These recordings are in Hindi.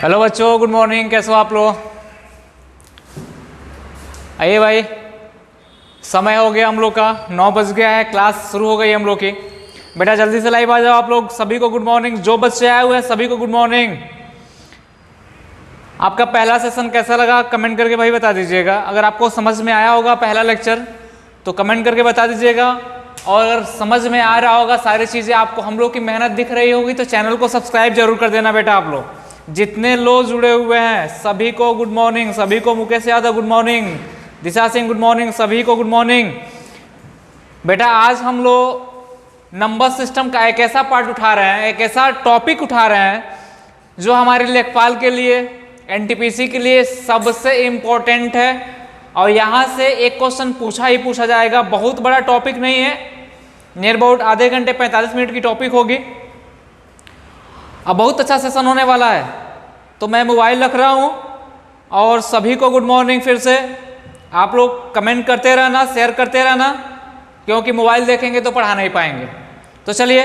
हेलो बच्चों, गुड मॉर्निंग। कैसे हो आप लोग? आइए भाई, समय हो गया हम लोग का, 9 बज गया है, क्लास शुरू हो गई हम लोग की। बेटा जल्दी से लाइव आ जाओ आप लोग। सभी को गुड मॉर्निंग। जो बच्चे आए हुए हैं सभी को गुड मॉर्निंग। आपका पहला सेशन कैसा लगा कमेंट करके भाई बता दीजिएगा। अगर आपको समझ में आया होगा पहला लेक्चर तो कमेंट करके बता दीजिएगा, और अगर समझ में आ रहा होगा सारी चीज़ें, आपको हम लोग की मेहनत दिख रही होगी तो चैनल को सब्सक्राइब जरूर कर देना बेटा। आप लोग जितने लोग जुड़े हुए हैं सभी को गुड मॉर्निंग। सभी को मुकेश यादव गुड मॉर्निंग, दिशा सिंह गुड मॉर्निंग, सभी को गुड मॉर्निंग। बेटा आज हम लोग नंबर सिस्टम का एक ऐसा पार्ट उठा रहे हैं, एक ऐसा टॉपिक उठा रहे हैं जो हमारे लेखपाल के लिए, एनटीपीसी के लिए सबसे इम्पोर्टेंट है। और यहाँ से एक क्वेश्चन पूछा ही पूछा जाएगा। बहुत बड़ा टॉपिक नहीं है, नियर अबाउट आधे घंटे 45 मिनट की टॉपिक होगी। अब बहुत अच्छा सेशन होने वाला है, तो मैं मोबाइल रख रहा हूँ और सभी को गुड मॉर्निंग। फिर से आप लोग कमेंट करते रहना, शेयर करते रहना, क्योंकि मोबाइल देखेंगे तो पढ़ा नहीं पाएंगे। तो चलिए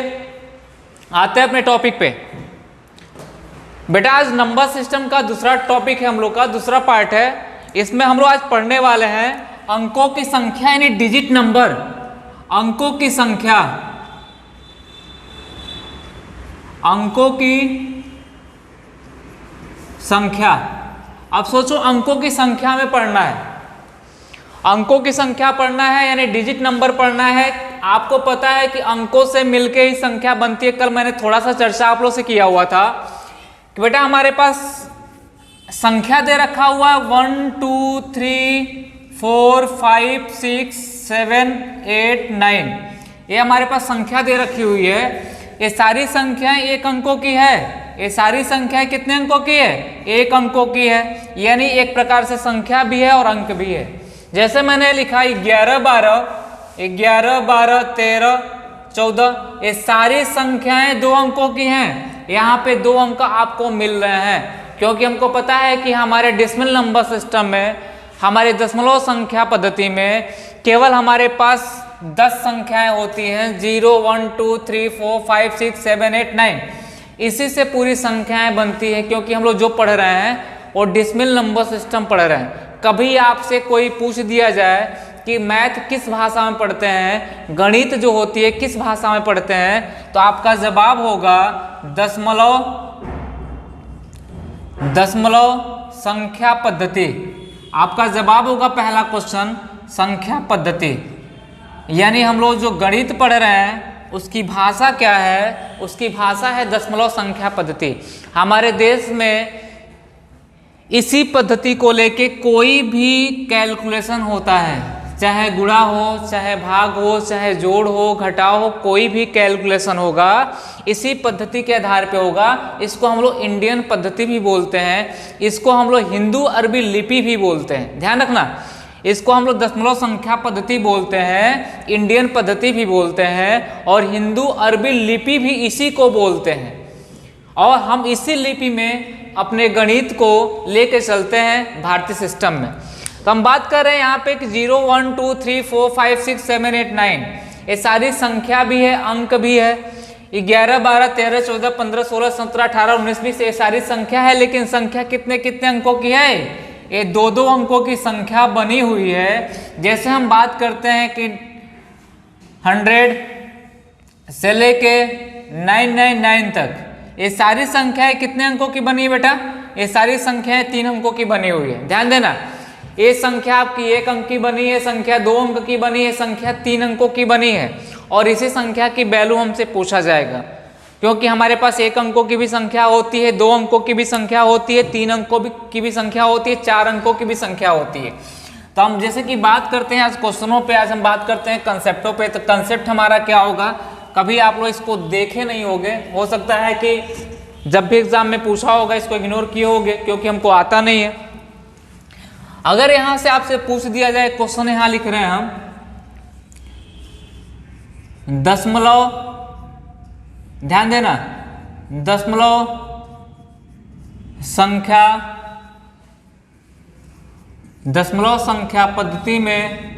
आते हैं अपने टॉपिक पे। बेटा आज नंबर सिस्टम का दूसरा टॉपिक है हम लोग का, दूसरा पार्ट है। इसमें हम लोग आज पढ़ने वाले हैं अंकों की संख्या, यानी डिजिट नंबर, अंकों की संख्या, अंकों की संख्या। अब सोचो अंकों की संख्या में पढ़ना है, अंकों की संख्या पढ़ना है, यानी डिजिट नंबर पढ़ना है। आपको पता है कि अंकों से मिलके ही संख्या बनती है। कल मैंने थोड़ा सा चर्चा आप लोग से किया हुआ था कि बेटा हमारे पास संख्या दे रखा हुआ है 1 2 3 4 5 6 7 8 9। ये हमारे पास संख्या दे रखी हुई है। ये सारी संख्याएं एक अंकों की है। ये सारी संख्याएं कितने अंकों की है? एक अंकों की है, यानी एक प्रकार से संख्या भी है और अंक भी है। जैसे मैंने लिखा 11 12 11 12 13 14, ये सारी संख्याएं 2 अंकों की हैं। यहाँ पे 2 अंक आपको मिल रहे हैं, क्योंकि हमको पता है कि हमारे डेसिमल नंबर सिस्टम में, हमारे दशमलव संख्या पद्धति में केवल हमारे पास 10 संख्याएं होती हैं, 0 1 2 3 4 5 6 7 8 9। इसी से पूरी संख्याएं बनती है, क्योंकि हम लोग जो पढ़ रहे हैं वो डेसिमल नंबर सिस्टम पढ़ रहे हैं। कभी आपसे कोई पूछ दिया जाए कि मैथ किस भाषा में पढ़ते हैं, गणित जो होती है किस भाषा में पढ़ते हैं, तो आपका जवाब होगा दशमलव संख्या पद्धति। आपका जवाब होगा पहला क्वेश्चन संख्या पद्धति। यानी हम लोग जो गणित पढ़ रहे हैं उसकी भाषा क्या है? उसकी भाषा है दशमलव संख्या पद्धति। हमारे देश में इसी पद्धति को लेके कोई भी कैलकुलेशन होता है, चाहे गुणा हो, चाहे भाग हो, चाहे जोड़ हो, घटाव हो, कोई भी कैलकुलेशन होगा इसी पद्धति के आधार पे होगा। इसको हम लोग इंडियन पद्धति भी बोलते हैं, इसको हम लोग हिंदू अरबी लिपि भी बोलते हैं। ध्यान रखना, इसको हम लोग दशमलव संख्या पद्धति बोलते हैं, इंडियन पद्धति भी बोलते हैं, और हिंदू अरबी लिपि भी इसी को बोलते हैं। और हम इसी लिपि में अपने गणित को लेके चलते हैं भारतीय सिस्टम में। तो हम बात कर रहे हैं यहाँ पे कि 0 1 2 3 4 5 6 7 8 9, ये सारी संख्या भी है, अंक भी है। 11 12 13 14 15 16 17 18 19 20, ये सारी संख्या है। लेकिन संख्या कितने कितने अंकों की है? ये 2-2 अंकों की संख्या बनी हुई है। जैसे हम बात करते हैं कि 100 से लेके 999 तक, ये सारी संख्याएं कितने अंकों की बनी है बेटा? ये सारी संख्याएं 3 अंकों की बनी हुई है। ध्यान देना, ये संख्या आपकी 1 अंक की बनी है, संख्या 2 अंक की बनी है, संख्या 3 अंकों की बनी है। और इसी संख्या की वैल्यू हमसे पूछा जाएगा, क्योंकि हमारे पास 1 अंकों की भी संख्या होती है, 2 अंकों की भी संख्या होती है, 3 अंकों की भी संख्या होती है, 4 अंकों की भी संख्या होती है। तो हम जैसे कि बात करते हैं आज क्वेश्चनों पे, आज हम बात करते हैं कंसेप्टों पे। तो कंसेप्ट हमारा क्या होगा? कभी आप लोग इसको देखे नहीं होंगे, हो सकता है कि जब भी एग्जाम में पूछा होगा इसको इग्नोर किए होंगे, क्योंकि हमको आता नहीं है। अगर यहां से आपसे पूछ दिया जाए, क्वेश्चन यहां लिख रहे हैं हम, दशमलव, ध्यान देना, दशमलव संख्या पद्धति में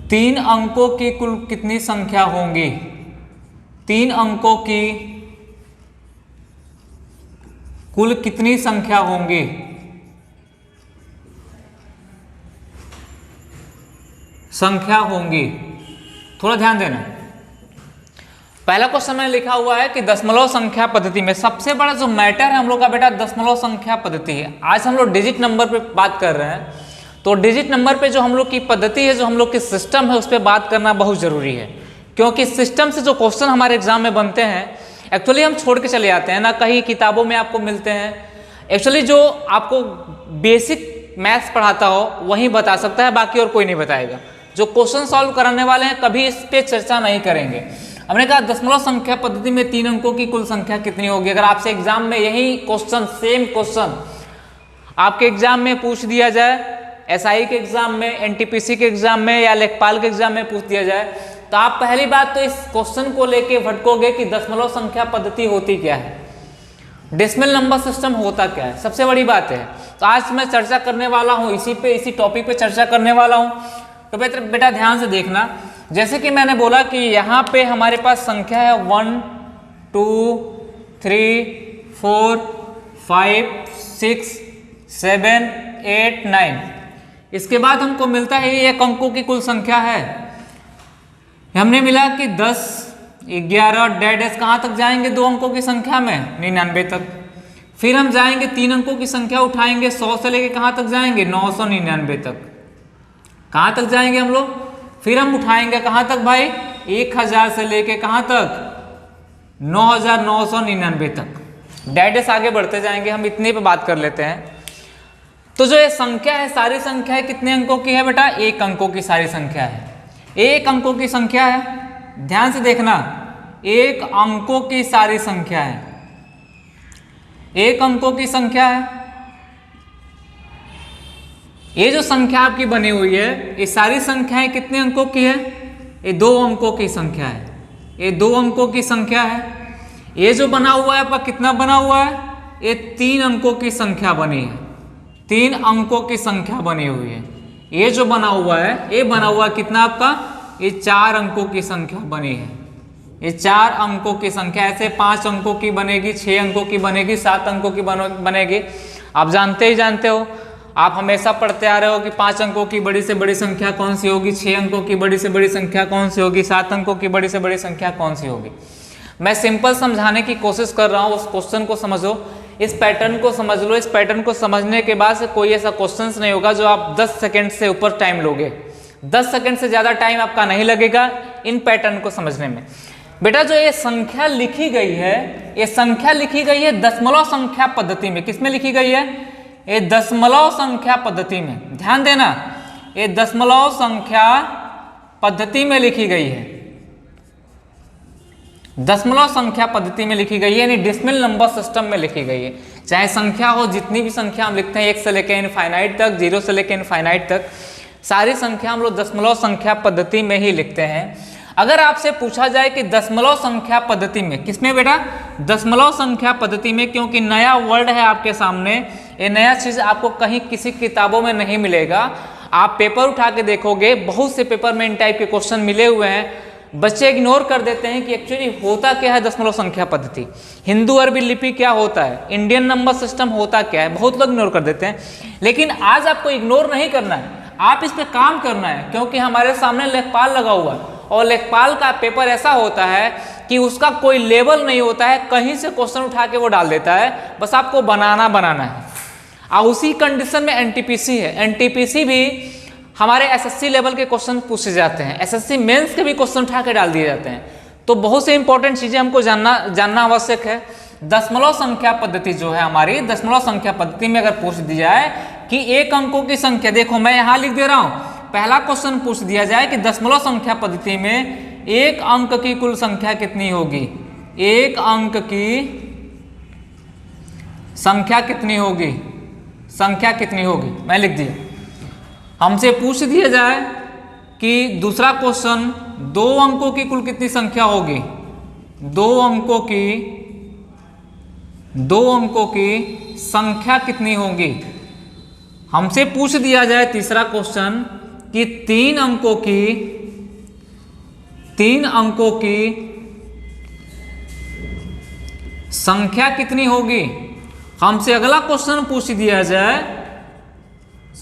3 अंकों की कुल कितनी संख्या होंगी? 3 अंकों की कुल कितनी संख्या होंगी? संख्या होंगी। थोड़ा ध्यान देना। पहला क्वेश्चन में लिखा हुआ है कि दशमलव संख्या पद्धति में सबसे बड़ा जो मैटर है हम लोग का बेटा दशमलव संख्या पद्धति है। आज हम लोग डिजिट नंबर पे बात कर रहे हैं, तो डिजिट नंबर पे जो हम लोग की पद्धति है, जो हम लोग की सिस्टम है, उस पर बात करना बहुत जरूरी है, क्योंकि सिस्टम से जो क्वेश्चन हमारे एग्जाम में बनते हैं एक्चुअली हम छोड़ के चले जाते हैं ना, कहीं किताबों में आपको मिलते हैं। एक्चुअली जो आपको बेसिक मैथ्स पढ़ाता हो वही बता सकता है, बाकी और कोई नहीं बताएगा। जो क्वेश्चन सॉल्व कराने वाले हैं कभी इस पे चर्चा नहीं करेंगे। हमने कहा दशमलव संख्या पद्धति में 3 अंकों की कुल संख्या कितनी होगी। अगर आपसे एग्जाम में यही क्वेश्चन, सेम क्वेश्चन आपके एग्जाम में पूछ दिया जाए, एसआई के एग्जाम में, एनटीपीसी के एग्जाम में या लेखपाल के एग्जाम में पूछ दिया जाए, तो आप पहली बात तो इस क्वेश्चन को लेके भटकोगे कि दशमलव संख्या पद्धति होती क्या है, डेसिमल नंबर सिस्टम होता क्या है, सबसे बड़ी बात है। तो आज मैं चर्चा करने वाला हूँ इसी टॉपिक पे चर्चा करने वाला हूँ। तो बेटा ध्यान से देखना, जैसे कि मैंने बोला कि यहाँ पे हमारे पास संख्या है 1 2 3 4 5 6 7 8 9। इसके बाद हमको मिलता है ये 1 अंकों की कुल संख्या है। हमने मिला कि 10 11 डैश कहाँ तक जाएंगे 2 अंकों की संख्या में 99 तक। फिर हम जाएंगे 3 अंकों की संख्या उठाएंगे 100 से लेके कहाँ तक जाएंगे 999 तक। कहाँ तक जाएंगे हम लोग? फिर हम उठाएंगे कहाँ तक भाई 1000 से लेके कहाँ तक 9999 तक। डैश आगे बढ़ते जाएंगे, हम इतने पे बात कर लेते हैं। तो जो ये संख्या है, सारी संख्या है कितने अंकों की है बेटा? 1 अंकों की सारी संख्या है। 1 अंकों की संख्या है, ध्यान से देखना, 1 अंकों की सारी संख्या है, 1 अंकों की संख्या है। ये जो संख्या आपकी बनी हुई है, ये सारी संख्याएं कितने अंकों की है? ये 2 अंकों की संख्या है, ये 2 अंकों की संख्या है। ये जो बना हुआ है आपका कितना बना हुआ है? ये 3 अंकों की संख्या बनी है, 3 अंकों की संख्या बनी हुई है। ये जो बना हुआ है, ये बना हुआ है कितना आपका? ये 4 अंकों की संख्या बनी है। ये 4 अंकों की संख्या, ऐसे 5 अंकों की बनेगी, 6 अंकों की बनेगी, 7 अंकों की बनेगी। आप जानते ही जानते हो, आप हमेशा पढ़ते आ रहे हो कि 5 अंकों की बड़ी से बड़ी संख्या कौन सी होगी, 6 अंकों की बड़ी से बड़ी संख्या कौन सी होगी, 7 अंकों की बड़ी से बड़ी संख्या कौन सी होगी। मैं सिंपल समझाने की कोशिश कर रहा हूँ, उस क्वेश्चन को समझो, इस पैटर्न को समझ लो। इस पैटर्न को समझने के बाद से कोई ऐसा क्वेश्चन नहीं होगा जो आप 10 सेकंड से ऊपर टाइम लोगे। 10 सेकंड से ज़्यादा टाइम आपका नहीं लगेगा इन पैटर्न को समझने में। बेटा जो ये संख्या लिखी गई है, ये संख्या लिखी गई है दशमलव संख्या पद्धति में। किसमें लिखी गई है? ये दशमलव संख्या पद्धति में। ध्यान देना, ये दशमलव संख्या पद्धति में लिखी गई है, दशमलव संख्या पद्धति में लिखी गई है, यानी डेसिमल नंबर सिस्टम में लिखी गई है। चाहे संख्या हो, जितनी भी संख्या हम लिखते हैं 1 से लेकर इनफाइनाइट तक, 0 से लेकर इनफाइनाइट तक, सारी संख्या हम लोग दशमलव संख्या पद्धति में ही लिखते हैं। अगर आपसे पूछा जाए कि दशमलव संख्या पद्धति में, किसमें बेटा? दशमलव संख्या पद्धति में, क्योंकि नया वर्ड है आपके सामने, ये नया चीज़ आपको कहीं किसी किताबों में नहीं मिलेगा। आप पेपर उठा के देखोगे, बहुत से पेपर में इन टाइप के क्वेश्चन मिले हुए हैं। बच्चे इग्नोर कर देते हैं कि एक्चुअली होता क्या है दशमलव संख्या पद्धति, हिंदू अरबी लिपि क्या होता है, इंडियन नंबर सिस्टम होता क्या है, बहुत लोग इग्नोर कर देते हैं। लेकिन आज आपको इग्नोर नहीं करना है, आप इस पे काम करना है, क्योंकि हमारे सामने लेखपाल लगा हुआ है और लेखपाल का पेपर ऐसा होता है कि उसका कोई लेवल नहीं होता है, कहीं से क्वेश्चन उठा के वो डाल देता है, बस आपको बनाना है। और उसी कंडीशन में एनटीपीसी है। एनटीपीसी भी हमारे एसएससी लेवल के क्वेश्चन पूछे जाते हैं, एसएससी मेंस के भी क्वेश्चन उठा के डाल दिए जाते हैं। तो बहुत से इंपॉर्टेंट चीजें हमको जानना आवश्यक है। दशमलव संख्या पद्धति जो है हमारी, दशमलव संख्या पद्धति में अगर पूछ दिया जाए कि 1 अंकों की संख्या, देखो मैं यहाँ लिख दे रहा हूँ, पहला क्वेश्चन पूछ दिया जाए कि दशमलव संख्या पद्धति में 1 अंक की कुल संख्या कितनी होगी, 1 अंक की संख्या कितनी होगी, संख्या कितनी होगी, मैं लिख दिया। हमसे पूछ दिया जाए कि दूसरा क्वेश्चन 2 अंकों की कुल कितनी संख्या होगी, 2 अंकों की संख्या कितनी होगी। हमसे पूछ दिया जाए तीसरा क्वेश्चन कि 3 अंकों की संख्या कितनी होगी, हमसे अगला क्वेश्चन पूछ दिया जाए,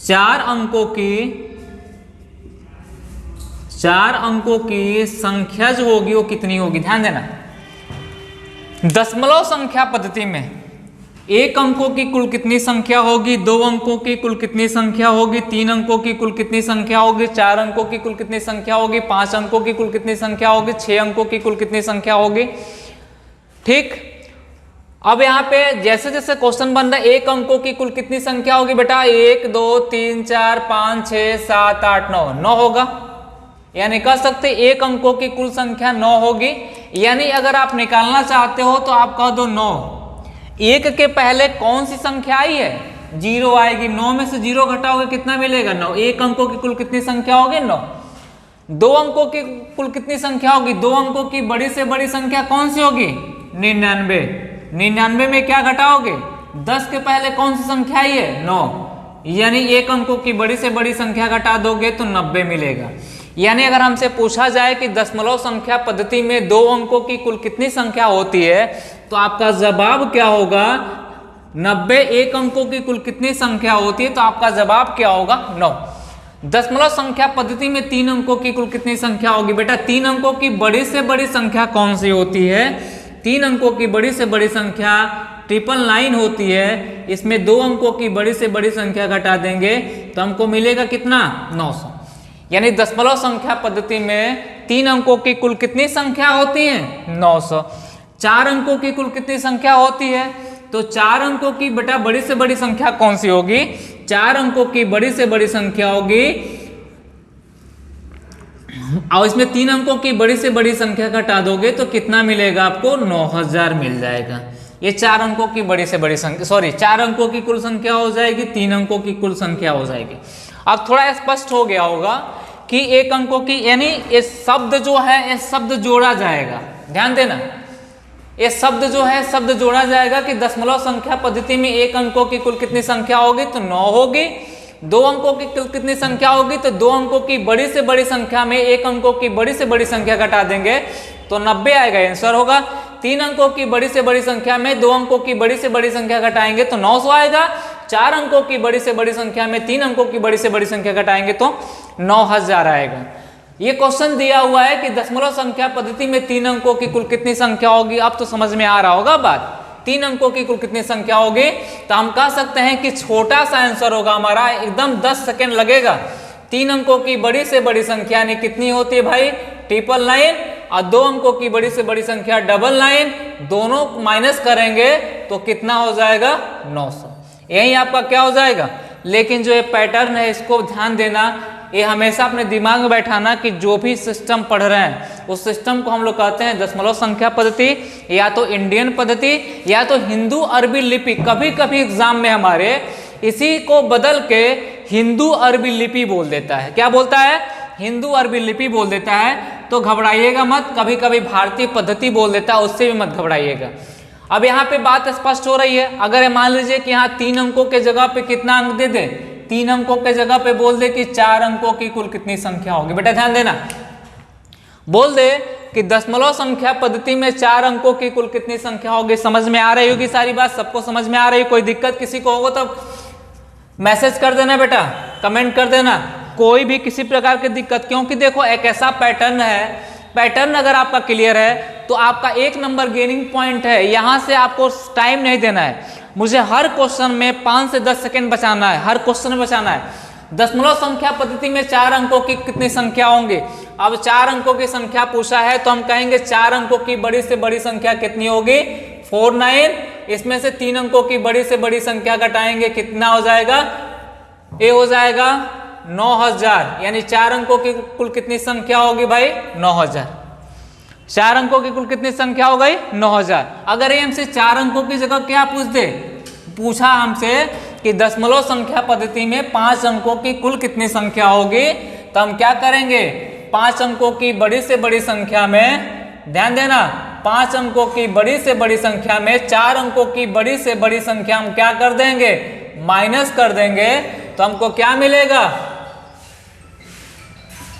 4 अंकों की संख्या जो होगी वो कितनी होगी। ध्यान देना, दशमलव संख्या पद्धति में 1 अंकों की कुल कितनी संख्या होगी, 2 अंकों की कुल कितनी संख्या होगी, 3 अंकों की कुल कितनी संख्या होगी, 4 अंकों की कुल कितनी संख्या होगी, 5 अंकों की कुल कितनी संख्या होगी, 6 अंकों की कुल कितनी संख्या होगी। ठीक, अब यहाँ पे जैसे जैसे क्वेश्चन बन रहा है, 1 अंकों की कुल कितनी संख्या होगी बेटा, 1 2 3 4 5 6 7 8 9, 9 होगा। यानी कह सकते 1 अंकों की कुल संख्या 9 होगी। यानी अगर आप निकालना चाहते हो तो आप कह दो 9। 1 के पहले कौन सी संख्या आई है, 0 आएगी। 9 में से 0 घटाओगे कितना मिलेगा, 9। 1 अंकों की कुल कितनी संख्या होगी, 9। 2 अंकों की कुल कितनी संख्या होगी, 2 अंकों की बड़ी से बड़ी संख्या कौन सी होगी, 99। 99 में क्या घटाओगे, 10 के पहले कौन सी संख्या आई है, 9। यानी 1 अंकों की बड़ी से बड़ी संख्या घटा दोगे तो 90 मिलेगा। यानी अगर हमसे पूछा जाए कि दशमलव संख्या पद्धति में 2 अंकों की कुल कितनी संख्या होती है, तो आपका जवाब क्या होगा, 90। 1 अंकों की कुल कितनी संख्या होती है, तो आपका जवाब क्या होगा, 9। दशमलव संख्या पद्धति में 3 अंकों की कुल कितनी संख्या होगी बेटा, 3 अंकों की बड़ी से बड़ी संख्या कौन सी होती है, 3 अंकों की बड़ी से बड़ी संख्या 999 होती है। इसमें 2 अंकों की बड़ी से बड़ी संख्या घटा देंगे तो हमको मिलेगा कितना, 900। यानी दशमलव संख्या पद्धति में 3 अंकों की कुल कितनी संख्या होती है, 900। 4 अंकों की कुल कितनी संख्या होती है, तो 4 अंकों की बेटा बड़ी से बड़ी संख्या कौन सी होगी, 4 अंकों की बड़ी से बड़ी संख्या होगी, और इसमें 3 अंकों की बड़ी से बड़ी संख्या घटा दोगे तो कितना मिलेगा आपको, 9000 मिल जाएगा। ये 4 अंकों की बड़ी से बड़ी संख्या, 4 अंकों की कुल संख्या हो जाएगी, 3 अंकों की कुल संख्या हो जाएगी। अब थोड़ा स्पष्ट हो गया होगा कि 1 अंकों की, यानी ये शब्द जो है ये शब्द जोड़ा जाएगा। ध्यान देना, ये शब्द जो है शब्द जोड़ा जाएगा कि दशमलव संख्या पद्धति में 1 अंकों की कुल कितनी संख्या होगी, तो 9 होगी। 2 अंकों की कुल कितनी संख्या होगी, तो 2 अंकों की बड़ी से बड़ी संख्या में 1 अंकों की बड़ी से बड़ी संख्या घटा देंगे तो 90 आएगा, आंसर होगा। 3 अंकों की बड़ी से बड़ी संख्या में 2 अंकों की बड़ी से बड़ी संख्या घटाएंगे तो 900 आएगा। 4 अंकों की बड़ी से बड़ी संख्या में 3 अंकों की बड़ी से बड़ी संख्या घटाएंगे तो 9000 आएगा। ये क्वेश्चन दिया हुआ है कि दशमलव संख्या पद्धति में 3 अंकों की कुल कितनी संख्या होगी। अब तो समझ में आ रहा होगा बात, 3 अंकों की कुल कितनी संख्या होगी। तो हम कह सकते हैं कि छोटा सा आंसर होगा हमारा, एकदम 10 सेकेंड लगेगा। 3 अंकों की बड़ी से बड़ी संख्या यानी कितनी होती है भाई, 999, और 2 अंकों की बड़ी से बड़ी संख्या 99, दोनों माइनस करेंगे तो कितना हो जाएगा, 900। यही आपका क्या हो जाएगा। लेकिन जो ये पैटर्न है इसको ध्यान देना, ये हमेशा अपने दिमाग में बैठाना कि जो भी सिस्टम पढ़ रहे हैं उस सिस्टम को हम लोग कहते हैं दशमलव संख्या पद्धति, या तो इंडियन पद्धति, या तो हिंदू अरबी लिपि। कभी कभी एग्जाम में हमारे इसी को बदल के हिंदू अरबी लिपि बोल देता है। क्या बोलता है, हिंदू अरबी लिपि बोल देता है। तो घबराइएगा मत, कभी कभी भारतीय पद्धति बोल देता है, उससे भी मत घबराइएगा। अब यहाँ पे बात स्पष्ट हो रही है। अगर मान लीजिए कि यहाँ 3 अंकों के जगह पे कितना अंक दे दे, 3 अंकों के जगह पे बोल दे कि 4 अंकों की कुल कितनी संख्या होगी। बेटा ध्यान देना, बोल दे कि दशमलव संख्या पद्धति में 4 अंकों की कुल कितनी संख्या होगी। समझ में आ रही होगी सारी बात, सबको समझ में आ रही है। कोई दिक्कत किसी को होगा तो मैसेज कर देना बेटा, कमेंट कर देना, कोई भी किसी प्रकार की दिक्कत। क्योंकि देखो एक ऐसा पैटर्न है, पैटर्न अगर आपका क्लियर है तो आपका 1 नंबर गेनिंग पॉइंट है। यहाँ से आपको टाइम नहीं देना है, मुझे हर क्वेश्चन में 5 से 10 सेकेंड बचाना है, हर क्वेश्चन में बचाना है। दशमलव संख्या पद्धति में 4 अंकों की कितनी संख्या होंगी। अब 4 अंकों की संख्या पूछा है तो हम कहेंगे 4 अंकों की बड़ी से बड़ी संख्या कितनी होगी, 49। इसमें से 3 अंकों की बड़ी से बड़ी संख्या घटाएंगे, कितना हो जाएगा, ये हो जाएगा 9000। यानी 4 अंकों की कुल कितनी संख्या होगी भाई, 9000। 4 अंकों की कुल कितनी संख्या हो गई, 9000। अगर ये हमसे 4 अंकों की जगह क्या पूछ दे, पूछा हमसे कि दशमलव संख्या पद्धति में 5 अंकों की कुल कितनी संख्या होगी, तो हम क्या करेंगे, 5 अंकों की बड़ी से बड़ी संख्या में, ध्यान देना, 5 अंकों की बड़ी से बड़ी संख्या में 4 अंकों की बड़ी से बड़ी संख्या हम क्या कर देंगे, माइनस कर देंगे। तो हमको क्या मिलेगा,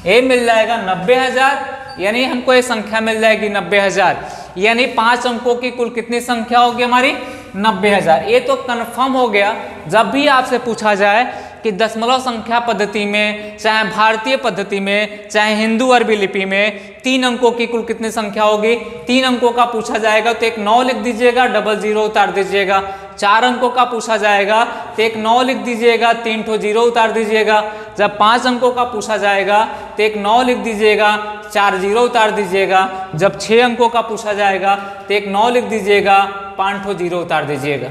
ये मिल जाएगा 90000। यानी हमको ये संख्या मिल जाएगी 90000। यानी 5 अंकों की कुल कितनी संख्या होगी हमारी, 90,000। ये तो कंफर्म हो गया। जब भी आपसे पूछा जाए कि दशमलव संख्या पद्धति में, चाहे भारतीय पद्धति में, चाहे हिंदू अरबी लिपि में 3 अंकों की कुल कितनी संख्या होगी, 3 अंकों का पूछा जाएगा तो एक 9 लिख दीजिएगा, डबल 0 उतार दीजिएगा। 4 अंकों का पूछा जाएगा तो एक 9 लिख दीजिएगा, 3 ठो 0 उतार दीजिएगा। जब 5 अंकों का पूछा जाएगा तो एक 9 लिख दीजिएगा, 4 0 उतार दीजिएगा। जब 6 अंकों का पूछा जाएगा तो एक 9 लिख दीजिएगा, 5 ठो 0 उतार दीजिएगा।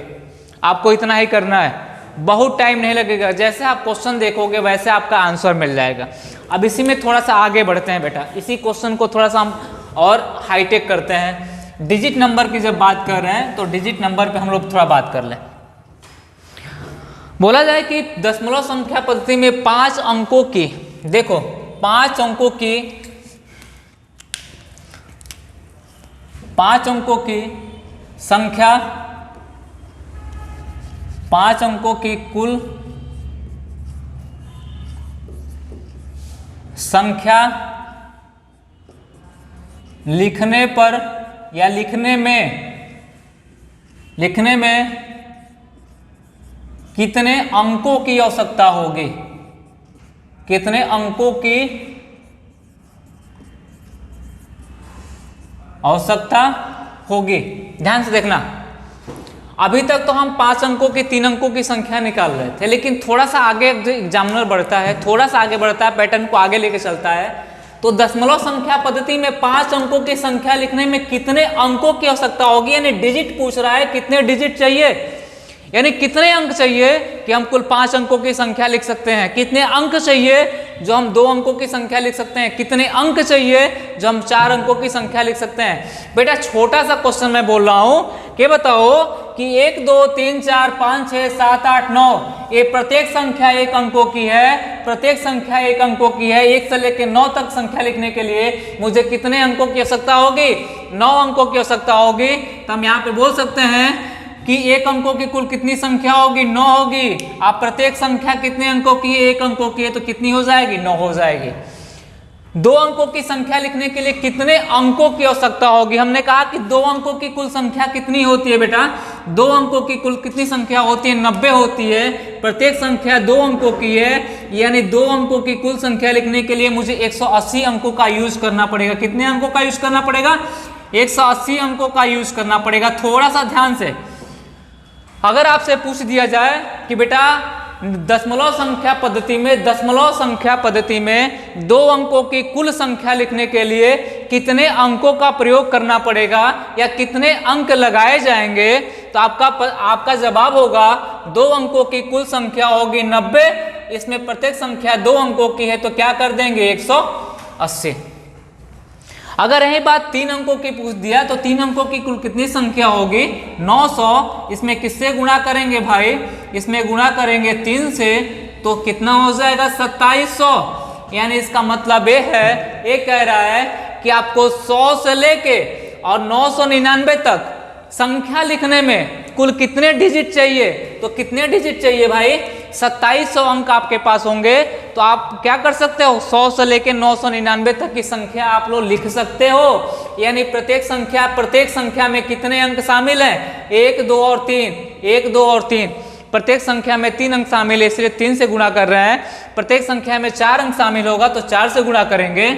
आपको इतना ही करना है, बहुत टाइम नहीं लगेगा। जैसे आप क्वेश्चन देखोगे वैसे आपका आंसर मिल जाएगा। अब इसी में थोड़ा सा आगे बढ़ते हैं बेटा, इसी क्वेश्चन को थोड़ा सा हम और हाईटेक करते हैं। डिजिट नंबर की जब बात कर रहे हैं तो डिजिट नंबर पे हम लोग थोड़ा बात कर लें। बोला जाए कि दशमलव संख्या पद्धति में 5 अंकों की, देखो 5 अंकों की संख्या, 5 अंकों की कुल संख्या लिखने पर या लिखने में कितने अंकों की आवश्यकता होगी, कितने अंकों की आवश्यकता होगी। ध्यान से देखना, अभी तक तो हम 5 अंकों की 3 अंकों की संख्या निकाल रहे थे, लेकिन थोड़ा सा आगे एग्जामिनर बढ़ता है, थोड़ा सा आगे बढ़ता है, पैटर्न को आगे लेके चलता है, तो दशमलव संख्या पद्धति में 5 अंकों की संख्या लिखने में कितने अंकों की आवश्यकता होगी, यानी डिजिट पूछ रहा है, कितने डिजिट चाहिए, यानी कितने अंक चाहिए कि हम कुल 5 अंकों की संख्या लिख सकते हैं, कितने अंक चाहिए जो हम 2 अंकों की संख्या लिख सकते हैं, कितने अंक चाहिए जो हम 4 अंकों की संख्या लिख सकते हैं। बेटा छोटा सा क्वेश्चन मैं बोल रहा हूं कि बताओ कि 1 2 3 4 5 6 7 8 9 ये प्रत्येक संख्या 1 अंकों की है, प्रत्येक संख्या 1 अंकों की है। 1 से लेकर 9 तक संख्या लिखने के लिए मुझे कितने अंकों की आवश्यकता होगी, 9 अंकों की आवश्यकता होगी। तो हम यहाँ पे बोल सकते हैं कि 1 अंकों की कुल कितनी संख्या होगी, 9 होगी। आप प्रत्येक संख्या कितने अंकों की है, 1 अंकों की है, तो कितनी हो जाएगी, 9 हो जाएगी। 2 अंकों की संख्या लिखने के लिए कितने अंकों की आवश्यकता होगी, हमने कहा कि 2 अंकों की कुल संख्या कितनी होती है बेटा, 2 अंकों की कुल कितनी संख्या होती है, 90 होती है। प्रत्येक संख्या 2 अंकों की है, यानी 2 अंकों की कुल संख्या लिखने के लिए मुझे 180 अंकों का यूज करना पड़ेगा। कितने अंकों का यूज करना पड़ेगा, 180 अंकों का यूज करना पड़ेगा। थोड़ा सा ध्यान से, अगर आपसे पूछ दिया जाए कि बेटा दशमलव संख्या पद्धति में 2 अंकों की कुल संख्या लिखने के लिए कितने अंकों का प्रयोग करना पड़ेगा या कितने अंक लगाए जाएंगे, तो आपका जवाब होगा 2 अंकों की कुल संख्या होगी 90, इसमें प्रत्येक संख्या 2 अंकों की है तो क्या कर देंगे, 180। अगर यही बात 3 अंकों की पूछ दिया तो 3 अंकों की कुल कितनी संख्या होगी, 900। इसमें किससे गुणा करेंगे भाई, इसमें गुणा करेंगे 3 से, तो कितना हो जाएगा, 2700। यानी इसका मतलब ये है, ये कह रहा है कि आपको 100 से लेके और 999 तक संख्या लिखने में कुल कितने डिजिट चाहिए, तो कितने डिजिट चाहिए भाई, 2700 अंक आपके पास होंगे। तो आप क्या कर सकते हो, 100 से लेके 999 तक की संख्या आप लोग लिख सकते हो। यानी प्रत्येक संख्या में कितने अंक शामिल हैं, 1 2 और 3, 1 2 और 3। प्रत्येक संख्या में 3 अंक शामिल है, इसलिए 3 से गुणा कर रहे हैं। प्रत्येक संख्या में 4 अंक शामिल होगा तो 4 से गुणा करेंगे।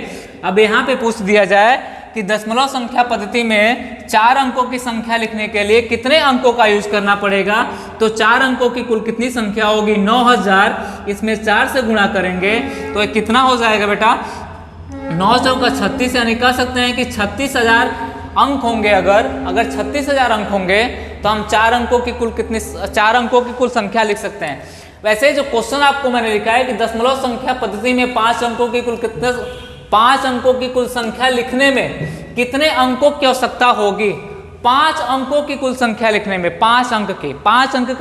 अब यहाँ पे पूछ दिया जाए कि दशमलव संख्या पद्धति में 4 अंकों की संख्या लिखने के लिए कितने अंकों का यूज करना पड़ेगा, तो 4 अंकों की कुल कितनी संख्या होगी, 9000। इसमें 4 से गुणा करेंगे तो ये कितना हो जाएगा बेटा, 9 चौका 36, यानी कह सकते हैं कि 36,000 अंक होंगे। अगर 36,000 अंक होंगे तो हम 4 अंकों की कुल संख्या लिख सकते हैं। वैसे जो क्वेश्चन आपको मैंने लिखा है कि दशमलव संख्या पद्धति में 5 अंकों की कुल संख्या लिखने में कितने अंकों की आवश्यकता होगी, 5 अंकों की कुल संख्या लिखने में 5 अंक की। 5 अंक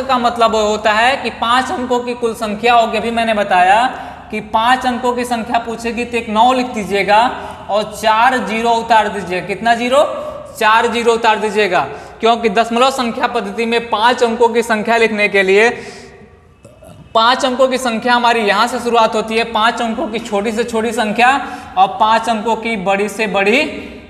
का मतलब होता है कि 5 अंकों की कुल संख्या होगी। अभी मैंने बताया कि 5 अंकों की संख्या पूछेगी तो एक 9 लिख दीजिएगा और 4 0 उतार दीजिएगा। कितना 0, 4 0 उतार दीजिएगा, क्योंकि दशमलव संख्या पद्धति में 5 अंकों की संख्या लिखने के लिए 5 अंकों की संख्या हमारी यहाँ से शुरुआत होती है, 5 अंकों की छोटी से छोटी संख्या और 5 अंकों की बड़ी से बड़ी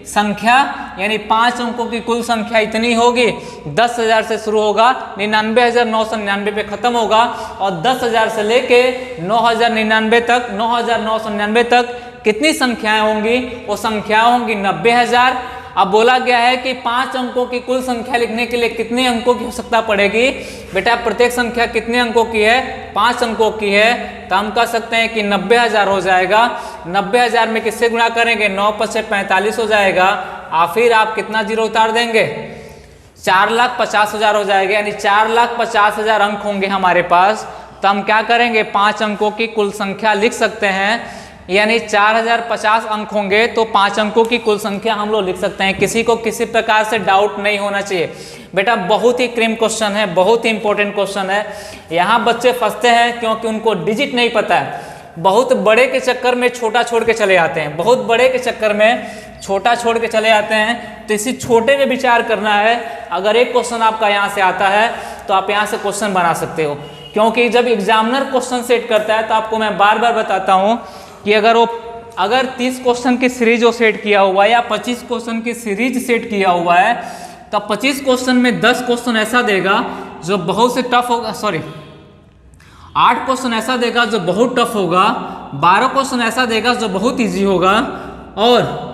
संख्या यानी 5 अंकों की कुल संख्या इतनी होगी। 10,000 से शुरू होगा, 99,999 पे खत्म होगा और 10,000 से लेके 9,999 तक कितनी संख्याएं होंगी? वो संख्याएं होंगी 90,000। अब बोला गया है कि 5 अंकों की कुल संख्या लिखने के लिए कितने अंकों की आवश्यकता पड़ेगी? बेटा प्रत्येक संख्या कितने अंकों की है? 5 अंकों की है, तो हम कह सकते हैं कि 90,000 हो जाएगा। 90,000 में किससे गुणा करेंगे? 9 + 45 हो जाएगा और फिर आप कितना जीरो उतार देंगे? 4,50,000 हो जाएगा, यानी 4,50,000 अंक होंगे हमारे पास। तो हम क्या करेंगे? 5 अंकों की कुल संख्या लिख सकते हैं, यानी 4,050 अंक होंगे तो 5 अंकों की कुल संख्या हम लोग लिख सकते हैं। किसी को किसी प्रकार से डाउट नहीं होना चाहिए। बेटा बहुत ही क्रीम क्वेश्चन है, बहुत ही इंपॉर्टेंट क्वेश्चन है। यहाँ बच्चे फंसते हैं क्योंकि उनको डिजिट नहीं पता है। बहुत बड़े के चक्कर में छोटा छोड़ के चले जाते हैं, बहुत बड़े के चक्कर में छोटा छोड़ के चले जाते हैं। तो इसी छोटे में विचार करना है। अगर एक क्वेश्चन आपका यहाँ से आता है तो आप यहाँ से क्वेश्चन बना सकते हो, क्योंकि जब एग्जामिनर क्वेश्चन सेट करता है तो आपको मैं बार बार बताता हूँ कि अगर 30 क्वेश्चन की सीरीज वो सेट किया हुआ है या 25 क्वेश्चन की सीरीज सेट किया हुआ है, तो 25 क्वेश्चन में 10 क्वेश्चन ऐसा देगा जो बहुत से टफ होगा, 8 क्वेश्चन ऐसा देगा जो बहुत टफ होगा, 12 क्वेश्चन ऐसा देगा जो बहुत ईजी होगा और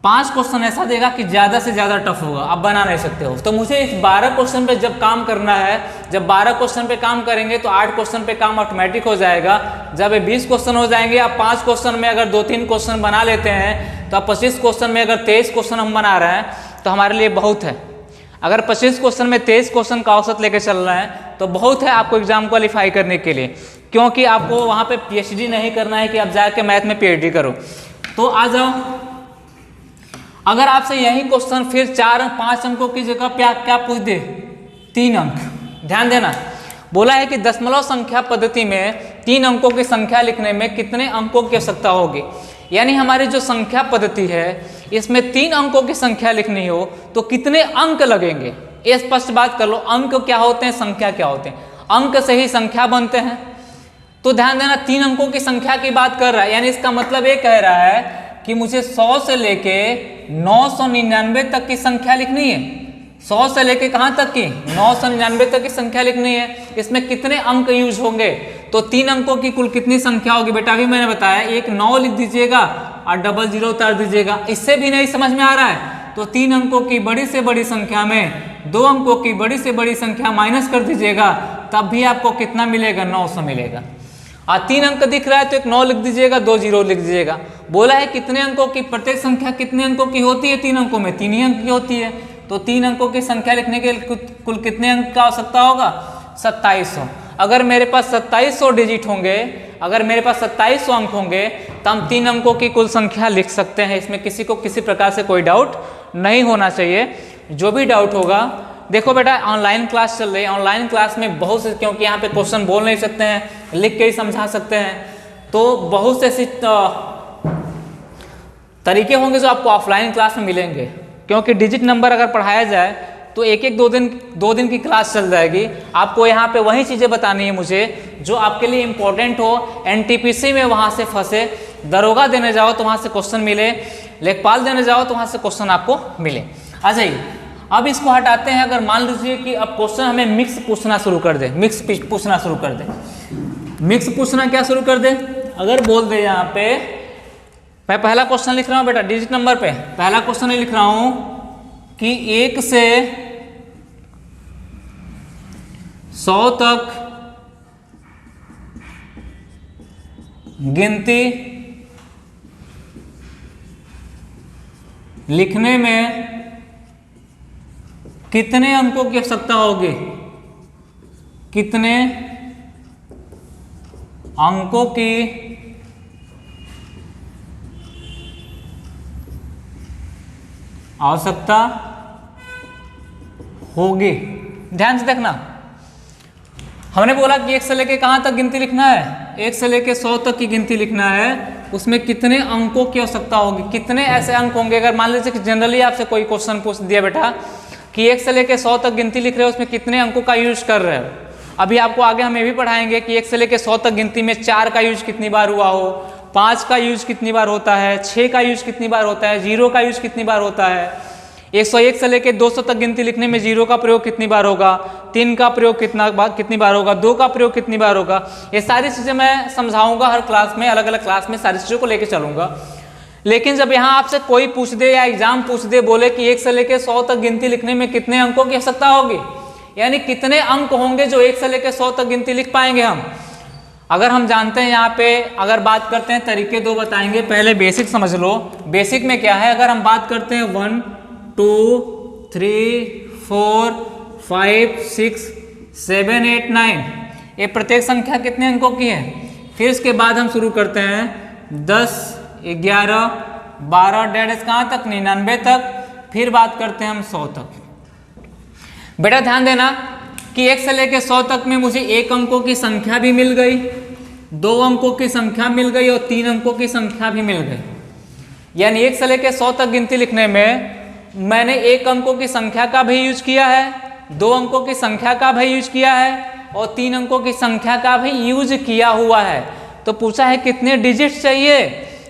5 क्वेश्चन ऐसा देगा कि ज़्यादा से ज़्यादा टफ होगा, आप बना नहीं सकते हो। तो मुझे इस 12 क्वेश्चन पे जब काम करना है, जब 12 क्वेश्चन पे काम करेंगे तो 8 क्वेश्चन पे काम ऑटोमेटिक हो जाएगा। जब ये 20 क्वेश्चन हो जाएंगे, आप 5 क्वेश्चन में अगर 2-3 क्वेश्चन बना लेते हैं तो आप 25 क्वेश्चन में अगर 23 क्वेश्चन हम बना रहे हैं तो हमारे लिए बहुत है। अगर 25 क्वेश्चन में 23 क्वेश्चन का औसत लेकर चल रहे हैं तो बहुत है आपको एग्जाम क्वालिफाई करने के लिए, क्योंकि आपको वहाँ पे PhD नहीं करना है कि आप जाके मैथ में PhD करो। तो आ जाओ, अगर आपसे यही क्वेश्चन फिर 4-5 अंकों की जगह पे क्या पूछ दे? 3 अंक। ध्यान देना, बोला है कि दशमलव संख्या पद्धति में 3 अंकों की संख्या लिखने में कितने अंकों की आवश्यकता होगी। यानी हमारी जो संख्या पद्धति है इसमें 3 अंकों की संख्या लिखनी हो तो कितने अंक लगेंगे? ये स्पष्ट बात कर लो। अंक क्या होते हैं, संख्या क्या होते हैं? अंक से ही संख्या बनते हैं। तो ध्यान देना, 3 अंकों की संख्या की बात कर रहा है, यानी इसका मतलब ये कह रहा है कि मुझे 100 से लेके 999 तक की संख्या लिखनी है। 100 से लेके कहाँ तक की? 999 तक की संख्या लिखनी है। इसमें कितने अंक यूज होंगे? तो 3 अंकों की कुल कितनी संख्या होगी? बेटा अभी मैंने बताया, एक 9 लिख दीजिएगा और 00 उतार दीजिएगा। इससे भी नहीं समझ में आ रहा है तो 3 अंकों की बड़ी से बड़ी संख्या में 2 अंकों की बड़ी से बड़ी संख्या माइनस कर दीजिएगा, तब भी आपको कितना मिलेगा? 900 मिलेगा। और 3 अंक दिख रहा है तो एक 9 लिख दीजिएगा, 2 0 लिख दीजिएगा। बोला है कितने अंकों की, प्रत्येक संख्या कितने अंकों की होती है? 3 अंकों में 3 ही अंक की होती है। तो 3 अंकों की संख्या लिखने के लिए कुल कितने अंक का आवश्यकता होगा? 2700। अगर मेरे पास 2700 डिजिट होंगे, अगर मेरे पास 2700 अंक होंगे तो हम 3 अंकों की कुल संख्या लिख सकते हैं। इसमें किसी को किसी प्रकार से कोई डाउट नहीं होना चाहिए। जो भी डाउट होगा, देखो बेटा ऑनलाइन क्लास चल रही है, ऑनलाइन क्लास में बहुत से, क्योंकि यहाँ पे क्वेश्चन बोल नहीं सकते हैं, लिख के ही समझा सकते हैं, तो बहुत से ऐसी तरीके होंगे जो आपको ऑफलाइन क्लास में मिलेंगे। क्योंकि डिजिट नंबर अगर पढ़ाया जाए तो एक 2 दिन की क्लास चल जाएगी। आपको यहाँ पे वही चीज़ें बतानी है मुझे जो आपके लिए इम्पोर्टेंट हो। NTPC में वहाँ से फंसे, दरोगा देने जाओ तो वहाँ से क्वेश्चन मिले, लेखपाल देने जाओ तो वहाँ से क्वेश्चन आपको मिले। आ जाइए, अब इसको हटाते हैं। अगर मान लीजिए कि अब क्वेश्चन हमें मिक्स पूछना शुरू कर दे, मिक्स पूछना शुरू कर दे, मिक्स पूछना क्या शुरू कर दे? अगर बोल दे यहाँ पे, मैं पहला क्वेश्चन लिख रहा हूँ बेटा डिजिट नंबर पे, पहला क्वेश्चन लिख रहा हूँ कि 1 से 100 तक गिनती लिखने में कितने अंकों की आवश्यकता होगी? कितने अंकों की आवश्यकता होगी? ध्यान से देखना, हमने बोला कि 1 से लेके कहाँ तक गिनती लिखना है? 1 से लेके 100 तक की गिनती लिखना है। उसमें कितने अंकों की आवश्यकता होगी? कितने ऐसे अंक होंगे? अगर मान लीजिए कि जनरली आपसे कोई क्वेश्चन पूछ दिया बेटा कि 1 से लेके 100 तक गिनती लिख रहे हो, उसमें कितने अंकों का यूज कर रहे हो। अभी आपको आगे हम ये भी पढ़ाएंगे कि 1 से लेके 100 तक गिनती में 4 का यूज कितनी बार हुआ हो, 5 का यूज कितनी बार होता है, 6 का यूज कितनी बार होता है, 0 का यूज कितनी बार होता है, 101 से लेकर 200 तक गिनती लिखने में 0 का प्रयोग कितनी बार होगा, 3 का प्रयोग कितनी बार होगा, 2 का प्रयोग कितनी बार होगा। ये सारी चीज़ें मैं समझाऊंगा हर क्लास में, अलग अलग क्लास में सारी चीज़ों को लेकर चलूंगा। लेकिन जब यहाँ आपसे कोई पूछ दे या एग्जाम पूछ दे, बोले कि 1 से लेकर 100 तक गिनती लिखने में कितने अंकों की आवश्यकता होगी, यानी कितने अंक होंगे जो 1 से लेकर 100 तक गिनती लिख पाएंगे हम, अगर हम जानते हैं यहाँ पे, अगर बात करते हैं तरीके 2 बताएंगे। पहले बेसिक समझ लो। बेसिक में क्या है, अगर हम बात करते हैं 1 2 3 4 5 6 7 8 9, ये प्रत्येक संख्या कितने अंकों की है। फिर इसके बाद हम शुरू करते हैं 10 11 12 डैश कहाँ तक, 99 तक। फिर बात करते हैं हम 100 तक। बेटा ध्यान देना कि 1 से लेकर 100 तक में मुझे 1 अंकों की संख्या भी मिल गई, 2 अंकों की संख्या मिल गई और 3 अंकों की संख्या भी मिल गई। यानी 1 से लेकर 100 तक गिनती लिखने में मैंने 1 अंकों की संख्या का भी यूज किया है, 2 अंकों की संख्या का भी यूज किया है और 3 अंकों की संख्या का भी यूज किया हुआ है। तो पूछा है कितने डिजिट चाहिए,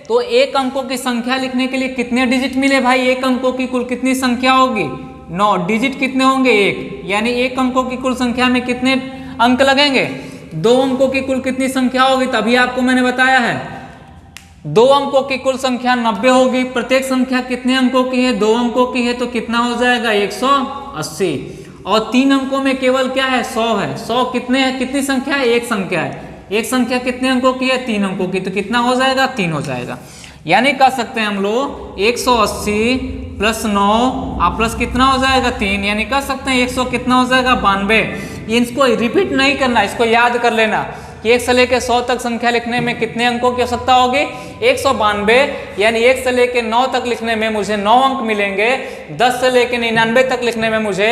तो 1 अंकों की संख्या लिखने के लिए कितने डिजिट मिले भाई, 1 अंकों की कुल कितनी संख्या होगी, 9 डिजिट कितने होंगे 1, यानी 1 अंकों की कुल संख्या में कितने अंक लगेंगे, 2 अंकों की कुल कितनी संख्या होगी, तभी आपको मैंने बताया है 2 अंकों की कुल संख्या 90 होगी। प्रत्येक संख्या कितने अंकों की है, 2 अंकों की है, तो कितना हो जाएगा 180। और 3 अंकों में केवल क्या है 100 है। 100 कितने है, कितनी संख्या है, एक संख्या है। एक संख्या कितने अंकों की है, 3 अंकों की, तो कितना हो जाएगा 3 हो जाएगा। यानी कह सकते हैं हम लोग 180 प्लस 9 प्लस कितना हो जाएगा 3, यानी कह सकते हैं 100 कितना हो जाएगा 92। इसको रिपीट नहीं करना, इसको याद कर लेना कि 1 से लेकर 100 तक संख्या लिखने में कितने अंकों की आवश्यकता होगी, 192। यानी 1 से लेकर 9 तक लिखने में मुझे 9 अंक मिलेंगे। 10 से लेकर 99 तक लिखने में मुझे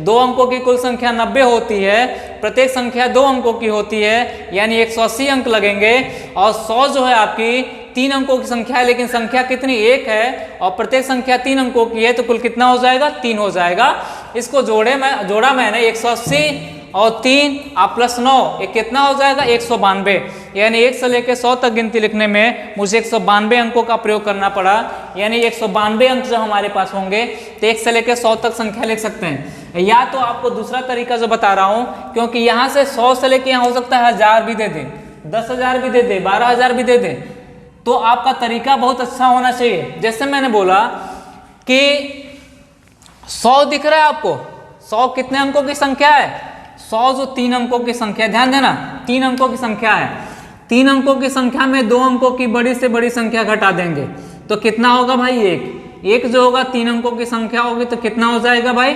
2 अंकों की कुल संख्या 90 होती है, प्रत्येक संख्या 2 अंकों की होती है, यानी 180 अंक लगेंगे। और 100 जो है आपकी 3 अंकों की संख्या है, लेकिन संख्या कितनी 1 है और प्रत्येक संख्या 3 अंकों की है, तो कुल कितना हो जाएगा 3 हो जाएगा। इसको जोड़ा मैंने 180 और 3 प्लस 9, ये कितना हो जाएगा 192। यानी 1 से लेकर 100 तक गिनती लिखने में मुझे 192 अंकों का प्रयोग करना पड़ा। यानी 192 अंक जो हमारे पास होंगे तो 1 से लेकर 100 तक संख्या लिख सकते हैं। या तो आपको दूसरा तरीका जो बता रहा हूँ, क्योंकि यहाँ से 100 से लेकर यहाँ हो सकता है 1000 भी दे दें, 10,000 भी दे दें, 12,000 भी दे दें, तो आपका तरीका बहुत अच्छा होना चाहिए। जैसे मैंने बोला कि 100 दिख रहा है आपको, 100 कितने अंकों की संख्या है, 100 जो 3 अंकों की संख्या, ध्यान देना 3 अंकों की संख्या है। 3 अंकों की संख्या में 2 अंकों की बड़ी से बड़ी संख्या घटा देंगे तो कितना होगा भाई 1 जो होगा 3 अंकों की संख्या होगी तो कितना हो जाएगा भाई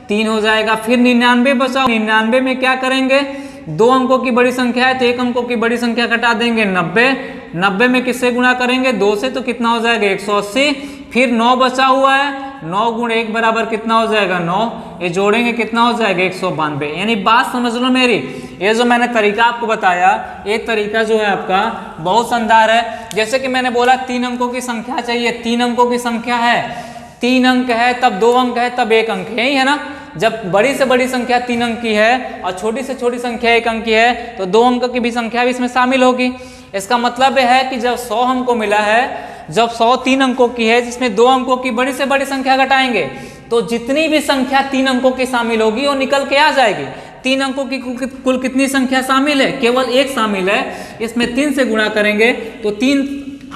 3 हो जाएगा। फिर 99 बचा, 99 में क्या करेंगे, 2 अंकों की बड़ी संख्या है तो 1 अंकों की बड़ी संख्या घटा देंगे 90 में किससे गुणा करेंगे 2 से, तो कितना हो जाएगा 180। फिर 9 बचा हुआ है, 9 गुण 1 बराबर कितना हो जाएगा 9, ये जोड़ेंगे कितना हो जाएगा 192। यानी बात समझ लो मेरी, ये जो मैंने तरीका आपको बताया ये तरीका जो है आपका बहुत शानदार है। जैसे कि मैंने बोला 3 अंकों की संख्या चाहिए, 3 अंकों की संख्या है, 3 अंक है तब 2 अंक है तब 1 अंक है, यही है ना। जब बड़ी से बड़ी संख्या 3 अंक की है और छोटी से छोटी संख्या 1 अंक की है तो 2 अंक की भी संख्या भी इसमें शामिल होगी। इसका मतलब है कि जब 100 हमको मिला है, जब 100 3 अंकों की है जिसमें 2 अंकों की बड़ी से बड़ी संख्या घटाएंगे तो जितनी भी संख्या 3 अंकों की शामिल होगी वो निकल के आ जाएगी। 3 अंकों की कुल कितनी संख्या शामिल है, केवल 1 शामिल है, इसमें 3 से गुणा करेंगे तो 3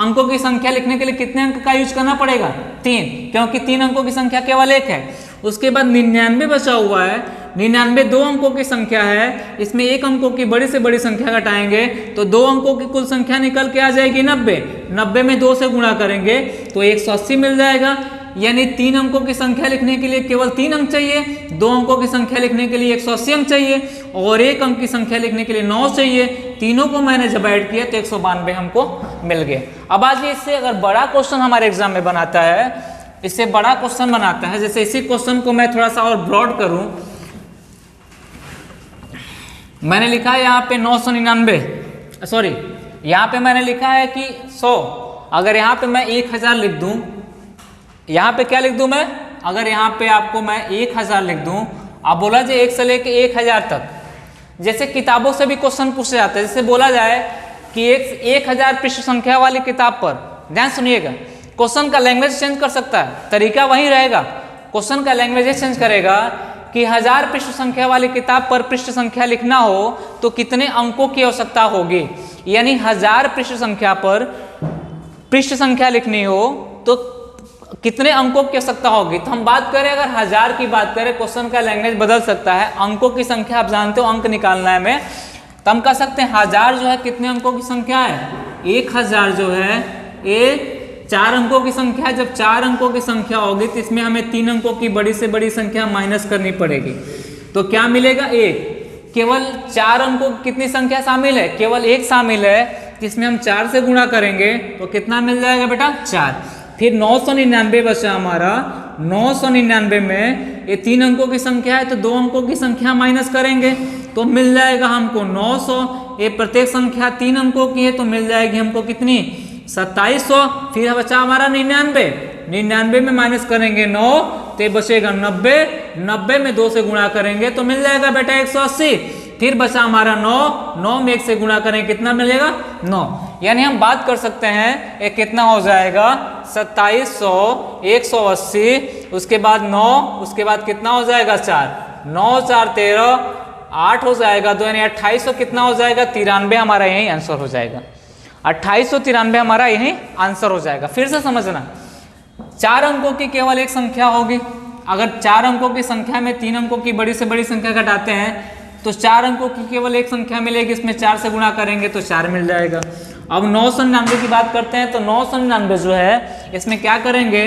अंकों की संख्या लिखने के लिए कितने अंक का यूज करना पड़ेगा 3, क्योंकि 3 अंकों की संख्या केवल 1 है। उसके बाद 99 बचा हुआ है, 99 2 अंकों की संख्या है, इसमें 1 अंकों की बड़ी से बड़ी संख्या घटाएंगे तो 2 अंकों की कुल संख्या निकल के आ जाएगी 90 में 2 से गुणा करेंगे तो 180 मिल जाएगा। यानी 3 अंकों की संख्या लिखने के लिए केवल 3 अंक चाहिए, 2 अंकों की संख्या लिखने के लिए 180 अंक चाहिए और 1 अंक की संख्या लिखने के लिए 9 चाहिए। तीनों को मैंने जब ऐड किया तो 192 हमको मिल गए। अब आज इससे अगर बड़ा क्वेश्चन हमारे एग्जाम में बनाता है, इससे बड़ा क्वेश्चन बनाता है, जैसे इसी क्वेश्चन को मैं थोड़ा सा और ब्रॉड करूं, मैंने लिखा है यहाँ पे 999, सॉरी यहाँ पे मैंने लिखा है कि 100, अगर यहाँ पे मैं 1000 लिख दूं, यहाँ पे क्या लिख दूं मैं, अगर यहाँ पे आपको मैं 1000 लिख दूं, आप बोला जाए 1 से लेके 1000 तक, जैसे किताबों से भी क्वेश्चन पूछे जाते हैं, जैसे बोला जाए कि 1000 पृष्ठ संख्या वाली किताब पर, ध्यान सुनिएगा, क्वेश्चन का लैंग्वेज चेंज कर सकता है, तरीका वही रहेगा, क्वेश्चन का लैंग्वेज चेंज करेगा कि 1000 पृष्ठ संख्या वाली किताब पर पृष्ठ संख्या लिखना हो तो कितने अंकों की आवश्यकता होगी, यानी 1000 पृष्ठ संख्या पर पृष्ठ संख्या लिखनी हो तो कितने अंकों की आवश्यकता होगी। तो हम बात करें, अगर 1000 की बात करें, क्वेश्चन का लैंग्वेज बदल सकता है, अंकों की संख्या आप जानते हो, अंक निकालना है हमें, तो हम कह सकते हैं 1000 जो है कितने अंकों की संख्या है, 1000 जो है ये 4 अंकों की संख्या है। जब 4 अंकों की संख्या होगी तो इसमें हमें 3 अंकों की बड़ी से बड़ी संख्या माइनस करनी पड़ेगी, तो क्या मिलेगा 1। केवल 4 अंकों की कितनी संख्या शामिल है, केवल 1 शामिल है, इसमें हम 4 से गुणा करेंगे तो कितना मिल जाएगा बेटा 4। फिर 999 बचा हमारा, 999 में ये 3 अंकों की संख्या है तो 2 अंकों की संख्या माइनस करेंगे तो मिल जाएगा हमको 900। ये प्रत्येक संख्या 3 अंकों की है तो मिल जाएगी हमको कितनी 2700। फिर बचा हमारा 99, 99 में माइनस करेंगे 9 तो बचेगा 90, 90 में 2 से गुणा करेंगे तो मिल जाएगा बेटा 180। फिर बचा हमारा 9, 9 में 1 से गुणा करें कितना मिलेगा 9, यानी हम बात कर सकते हैं ये कितना हो जाएगा 2700, 180, उसके बाद 9, उसके बाद कितना हो जाएगा 4, 9 4 13, 8 हो जाएगा 2, यानी 2800 कितना हो जाएगा 93, हमारा यही आंसर हो जाएगा, 2893 हमारा यही आंसर हो जाएगा। फिर से समझना, 4 अंकों की केवल एक संख्या होगी, अगर 4 अंकों की संख्या में 3 अंकों की बड़ी से बड़ी संख्या घटाते हैं तो 4 अंकों की केवल एक संख्या मिलेगी, इसमें 4 से गुणा करेंगे तो 4 मिल जाएगा। अब 999 की बात करते हैं तो 999 जो है इसमें क्या करेंगे,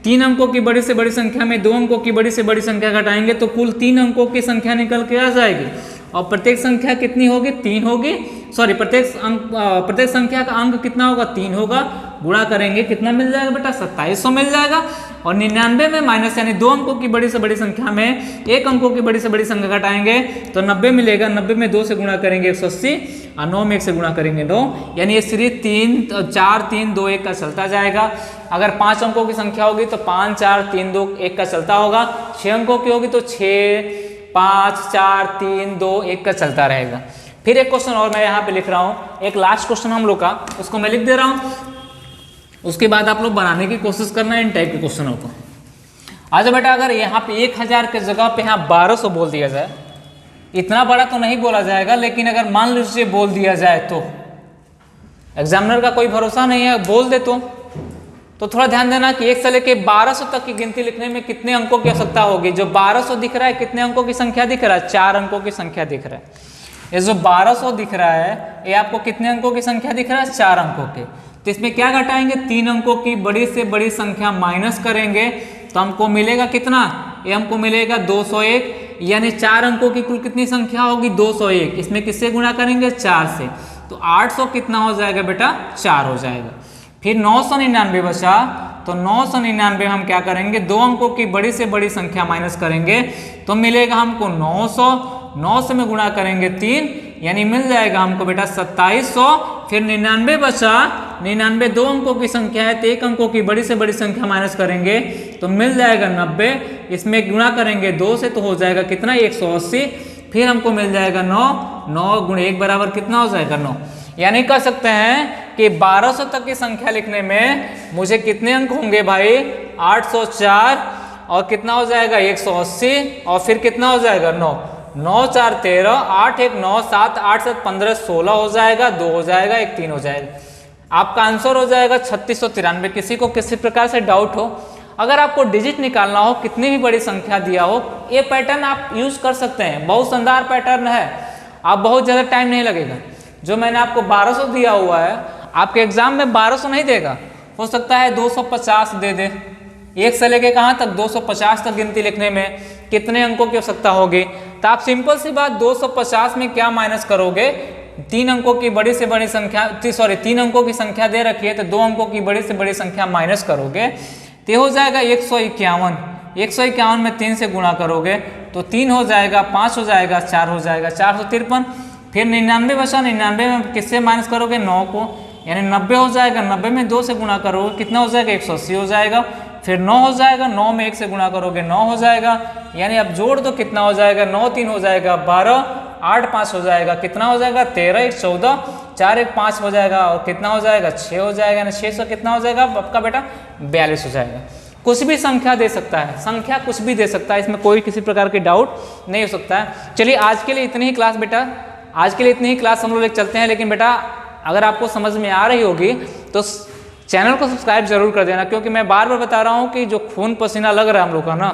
3 अंकों की बड़ी से बड़ी संख्या में 2 अंकों की बड़ी से बड़ी संख्या घटाएंगे तो कुल 3 अंकों की संख्या निकल के आ जाएगी, और प्रत्येक संख्या कितनी होगी 3 होगी, सॉरी प्रत्येक संख्या का अंक कितना होगा 3 होगा, गुणा करेंगे कितना मिल जाएगा बेटा 2700 मिल जाएगा। और 99 में माइनस यानी 2 अंकों की बड़ी से बड़ी संख्या में 1 अंकों की बड़ी से बड़ी संख्या घटाएंगे तो 90 मिलेगा, 90 में 2 से गुणा करेंगे 180, और 9 में 1 से गुणा करेंगे 9, यानी ये सीरीज 3 4 3 2 1 का चलता जाएगा। अगर 5 अंकों की संख्या होगी तो 5 4 3 2 1 का चलता होगा, 6 अंकों की होगी तो 6 5 4 3 2 1 का चलता रहेगा। फिर एक क्वेश्चन और मैं यहाँ पे लिख रहा हूँ, एक लास्ट क्वेश्चन हम लोग का, उसको मैं लिख दे रहा हूँ, उसके बाद आप लोग बनाने की कोशिश करना है इन टाइप के क्वेश्चनों को। अच्छा बेटा, अगर यहाँ पे 1000 के जगह पे यहाँ 1200 बोल दिया जाए, इतना बड़ा तो नहीं बोला जाएगा, लेकिन अगर मान लीजिए बोल दिया जाए तो एग्जामिनर का कोई भरोसा नहीं है, बोल दे तो थोड़ा ध्यान देना कि 1 से लेके 1200 तक की गिनती लिखने में कितने अंकों की आवश्यकता होगी। जो 1200 दिख रहा है कितने अंकों की संख्या दिख रहा है, 4 अंकों की संख्या दिख रहा है। ये जो 1200 दिख रहा है ये आपको कितने अंकों की संख्या दिख रहा है, 4 अंकों के। तो इसमें क्या घटाएंगे, 3 अंकों की बड़ी से बड़ी संख्या माइनस करेंगे तो हमको मिलेगा कितना, ये हमको मिलेगा 201, यानी 4 अंकों की कुल कितनी संख्या होगी 201, इसमें किससे गुणा करेंगे 4 से, तो 800 कितना हो जाएगा बेटा 4 हो जाएगा। फिर 999 बचा, तो 999 हम क्या करेंगे, 2 अंकों की बड़ी से बड़ी संख्या माइनस करेंगे तो मिलेगा हमको 900, 900 में गुणा करेंगे 3, यानी मिल जाएगा हमको बेटा 2700। फिर 99 बचा, 99 2 अंकों की संख्या है तो 1 अंकों की बड़ी से बड़ी संख्या माइनस करेंगे तो मिल जाएगा 90, इसमें गुणा करेंगे 2 से तो हो जाएगा कितना 180। फिर हमको मिल जाएगा 9, 9 गुणे 1 बराबर कितना हो जाएगा 9, यानी कह सकते हैं कि 1200 तक की संख्या लिखने में मुझे कितने अंक होंगे भाई 804, और कितना हो जाएगा 180, और फिर कितना हो जाएगा 9, 9 4 13, 8 1 9 7 8 7 15 16 हो जाएगा, 2 हो जाएगा, 1 3 हो जाएगा। आपका आंसर हो जाएगा 3693। किसी को किसी प्रकार से डाउट हो, अगर आपको डिजिट निकालना हो, कितनी भी बड़ी संख्या दिया हो, ये पैटर्न आप यूज कर सकते हैं, बहुत शानदार पैटर्न है, आप बहुत ज़्यादा टाइम नहीं लगेगा। जो मैंने आपको 1200 दिया हुआ है, आपके एग्जाम में 1200 नहीं देगा, हो सकता है 250 दे दे। 1 से लेके कहाँ तक 250 तक गिनती लिखने में कितने अंकों की आवश्यकता होगी, तो आप सिंपल सी बात 250 में क्या माइनस करोगे, 3 अंकों की बड़ी से बड़ी संख्या, सॉरी 3 अंकों की संख्या दे रखी है तो 2 अंकों की बड़ी से बड़ी संख्या माइनस करोगे तो हो जाएगा 151। 151 में 3 से गुणा करोगे तो 3 हो जाएगा, 5 हो जाएगा, 4 हो जाएगा, 453। फिर 99 बचा, 99 में किससे माइनस करोगे 9 को, यानी 90 हो जाएगा, 90 में 2 से गुणा करोगे कितना हो जाएगा 180 हो जाएगा। फिर 9 हो जाएगा, 9 में 1 से गुणा करोगे 9 हो जाएगा, यानी अब जोड़ दो कितना हो जाएगा 9 3 हो जाएगा 12, 8 5 हो जाएगा कितना हो जाएगा 13, 1 14, 4 1 5 हो जाएगा और कितना हो जाएगा 6 हो जाएगा ना, 6 से कितना हो जाएगा आपका बेटा 42 हो जाएगा। कुछ भी संख्या दे सकता है, संख्या कुछ भी दे सकता है, इसमें कोई किसी प्रकार की डाउट नहीं हो सकता है। चलिए आज के लिए इतनी ही क्लास बेटा, आज के लिए इतनी ही क्लास हम लोग लेकर चलते हैं। लेकिन बेटा अगर आपको समझ में आ रही होगी तो चैनल को सब्सक्राइब जरूर कर देना, क्योंकि मैं बार बार बता रहा हूँ कि जो खून पसीना लग रहा है हम लोग का ना,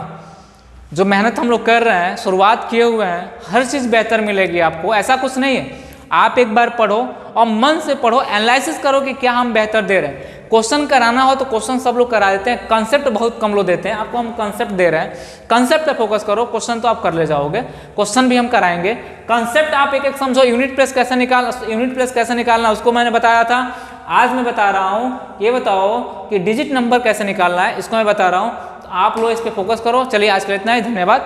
जो मेहनत हम लोग कर रहे हैं, शुरुआत किए हुए हैं, हर चीज़ बेहतर मिलेगी आपको। ऐसा कुछ नहीं है, आप एक बार पढ़ो और मन से पढ़ो, एनालिसिस करो कि क्या हम बेहतर दे रहे हैं। क्वेश्चन कराना हो तो क्वेश्चन सब लोग करा देते हैं, कंसेप्ट बहुत कम लोग देते हैं, आपको हम कंसेप्ट दे रहे हैं। कंसेप्ट पे फोकस करो, क्वेश्चन तो आप कर ले जाओगे, क्वेश्चन भी हम कराएंगे। कंसेप्ट आप एक एक समझो, यूनिट प्लेस कैसे निकालना उसको मैंने बताया था, आज मैं बता रहा हूँ। ये बताओ कि डिजिट नंबर कैसे निकालना है, इसको मैं बता रहा हूँ। आप लोग इस पर फोकस करो। चलिए आज के लिए इतना ही, धन्यवाद।